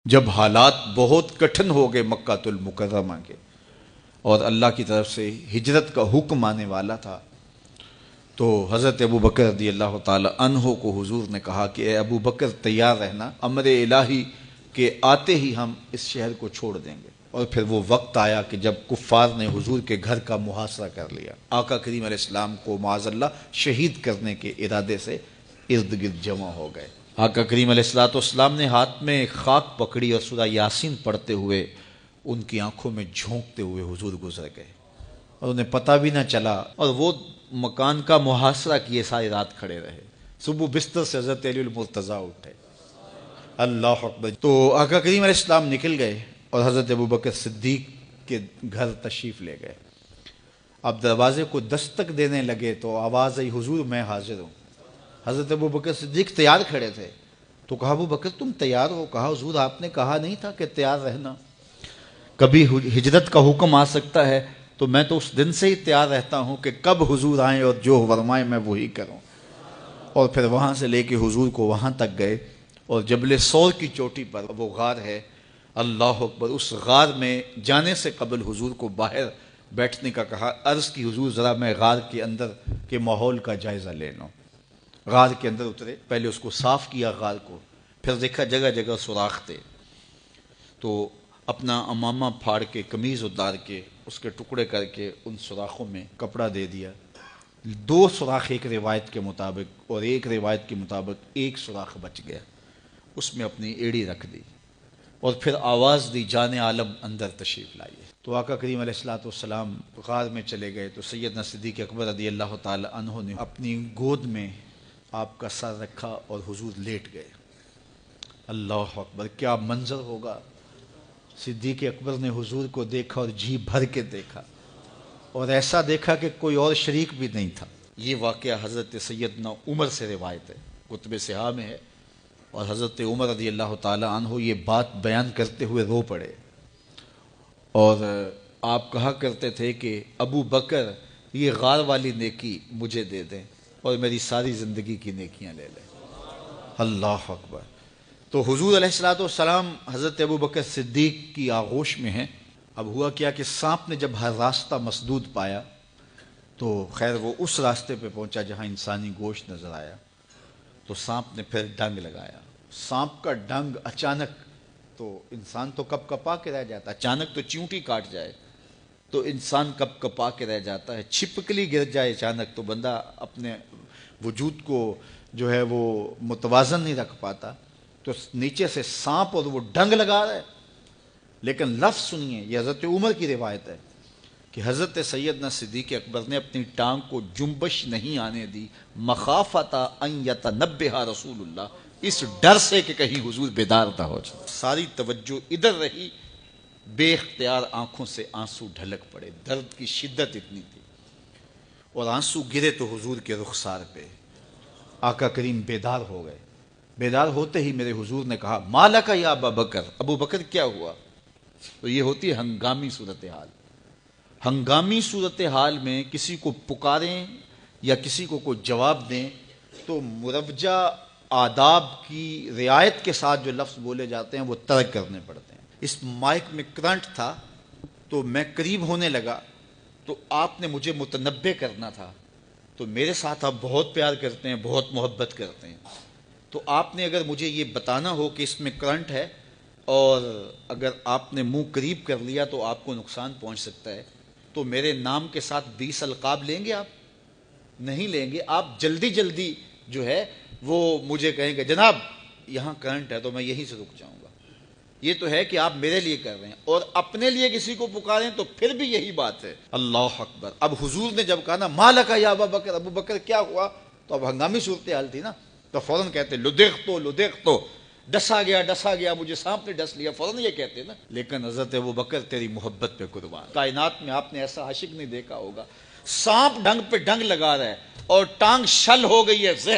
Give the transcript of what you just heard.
جب حالات بہت کٹھن ہو گئے مکہ المکرمہ کے اور اللہ کی طرف سے ہجرت کا حکم آنے والا تھا، تو حضرت ابو بکر رضی اللہ تعالی عنہ کو حضور نے کہا کہ اے ابو بکر تیار رہنا، امر الہی کے آتے ہی ہم اس شہر کو چھوڑ دیں گے۔ اور پھر وہ وقت آیا کہ جب کفار نے حضور کے گھر کا محاصرہ کر لیا، آقا کریم علیہ السلام کو معاذ اللہ شہید کرنے کے ارادے سے ارد گرد جمع ہو گئے۔ آقا کریم علیہ السلام نے ہاتھ میں خاک پکڑی اور سورہ یاسین پڑھتے ہوئے ان کی آنکھوں میں جھونکتے ہوئے حضور گزر گئے اور انہیں پتہ بھی نہ چلا، اور وہ مکان کا محاصرہ کیے ساری رات کھڑے رہے۔ صبح بستر سے حضرت علی المرتضیٰ اٹھے، اللہ اکبر، تو آقا کریم علیہ السلام نکل گئے اور حضرت ابو بکر صدیق کے گھر تشریف لے گئے۔ اب دروازے کو دستک دینے لگے تو آواز آئی، حضور میں حاضر ہوں۔ حضرت ابو بکر صدیق تیار کھڑے تھے، تو کہا ابو بکر تم تیار ہو؟ کہا حضور آپ نے کہا نہیں تھا کہ تیار رہنا، کبھی ہجرت کا حکم آ سکتا ہے تو میں تو اس دن سے ہی تیار رہتا ہوں کہ کب حضور آئیں اور جو فرمائیں میں وہی کروں۔ اور پھر وہاں سے لے کے حضور کو وہاں تک گئے، اور جبل سور کی چوٹی پر وہ غار ہے، اللہ اکبر، اس غار میں جانے سے قبل حضور کو باہر بیٹھنے کا کہا، عرض کی حضور ذرا میں غار کے اندر کے ماحول کا جائزہ لے لوں۔ غار کے اندر اترے، پہلے اس کو صاف کیا غار کو، پھر دیکھا جگہ جگہ سوراخ تھے، تو اپنا امامہ پھاڑ کے قمیض اتار کے اس کے ٹکڑے کر کے ان سوراخوں میں کپڑا دے دیا۔ 2 سوراخ ایک روایت کے مطابق، اور ایک روایت کے مطابق 1 سوراخ بچ گیا، اس میں اپنی ایڑی رکھ دی، اور پھر آواز دی جان عالم اندر تشریف لائیے۔ تو آقا کریم علیہ السلام غار میں چلے گئے، تو سیدنا صدیق اکبر رضی اللہ تعالی عنہ نے اپنی گود میں آپ کا سر رکھا اور حضور لیٹ گئے۔ اللہ اکبر، کیا منظر ہوگا! صدیق اکبر نے حضور کو دیکھا اور جی بھر کے دیکھا، اور ایسا دیکھا کہ کوئی اور شریک بھی نہیں تھا۔ یہ واقعہ حضرت سیدنا عمر سے روایت ہے، کتب صحاح میں ہے، اور حضرت عمر رضی اللہ تعالی عنہ یہ بات بیان کرتے ہوئے رو پڑے، اور آپ کہا کرتے تھے کہ ابو بکر یہ غار والی نیکی مجھے دے دیں اور میری ساری زندگی کی نیکیاں لے لیں۔ اللہ اکبر۔ تو حضور علیہ السلام حضرت ابو بکر صدیق کی آغوش میں ہیں۔ اب ہوا کیا کہ سانپ نے جب ہر راستہ مسدود پایا تو خیر وہ اس راستے پہ پہنچا جہاں انسانی گوشت نظر آیا، تو سانپ نے پھر ڈنگ لگایا۔ سانپ کا ڈنگ اچانک، تو انسان تو کپ کپا کے رہ جاتا ہے، اچانک تو چیونٹی کاٹ جائے تو انسان کپ کپا کے رہ جاتا ہے، چھپکلی گر جائے اچانک تو بندہ اپنے وجود کو جو ہے وہ متوازن نہیں رکھ پاتا، تو نیچے سے سانپ اور وہ ڈنگ لگا رہا ہے۔ لیکن لفظ سنیے، یہ حضرت عمر کی روایت ہے کہ حضرت سیدنا صدیق اکبر نے اپنی ٹانگ کو جنبش نہیں آنے دی، مخافت ان یتنبہ رسول اللہ، اس ڈر سے کہ کہیں حضور بیدار نہ ہو جائے۔ ساری توجہ ادھر رہی، بے اختیار آنکھوں سے آنسو ڈھلک پڑے، درد کی شدت اتنی تھی، اور آنسو گرے تو حضور کے رخسار پہ۔ آقا کریم بیدار ہو گئے۔ بیدار ہوتے ہی میرے حضور نے کہا، مالک یا ابا بکر، ابو بکر کیا ہوا؟ تو یہ ہوتی ہے ہنگامی صورتحال۔ ہنگامی صورتحال میں کسی کو پکاریں یا کسی کو کوئی جواب دیں تو مروجہ آداب کی رعایت کے ساتھ جو لفظ بولے جاتے ہیں وہ ترک کرنے پڑتے ہیں۔ اس مائک میں کرنٹ تھا تو میں قریب ہونے لگا، تو آپ نے مجھے متنبہ کرنا تھا، تو میرے ساتھ آپ بہت پیار کرتے ہیں، بہت محبت کرتے ہیں، تو آپ نے اگر مجھے یہ بتانا ہو کہ اس میں کرنٹ ہے اور اگر آپ نے منہ قریب کر لیا تو آپ کو نقصان پہنچ سکتا ہے، تو میرے نام کے ساتھ 20 القاب لیں گے؟ آپ نہیں لیں گے، آپ جلدی جلدی جو ہے وہ مجھے کہیں گے جناب یہاں کرنٹ ہے، تو میں یہیں سے رک جاؤں گا۔ یہ تو ہے کہ آپ میرے لیے کر رہے ہیں، اور اپنے لیے کسی کو پکاریں تو پھر بھی یہی بات ہے۔ اللہ اکبر۔ اب حضور نے جب کہا نا مالک یا ابا بکر، ابو بکر کیا ہوا، تو اب ہنگامی صورتحال تھی نا، تو فوراً کہتے لدغت، ڈسا گیا، مجھے سانپ نے ڈس لیا، فوراً یہ کہتے نا۔ لیکن حضرت ابو بکر تیری محبت پہ قربان، کائنات میں آپ نے ایسا عاشق نہیں دیکھا ہوگا، سانپ ڈنگ پہ ڈنگ لگا رہا ہے اور ٹانگ شل ہو گئی ہے،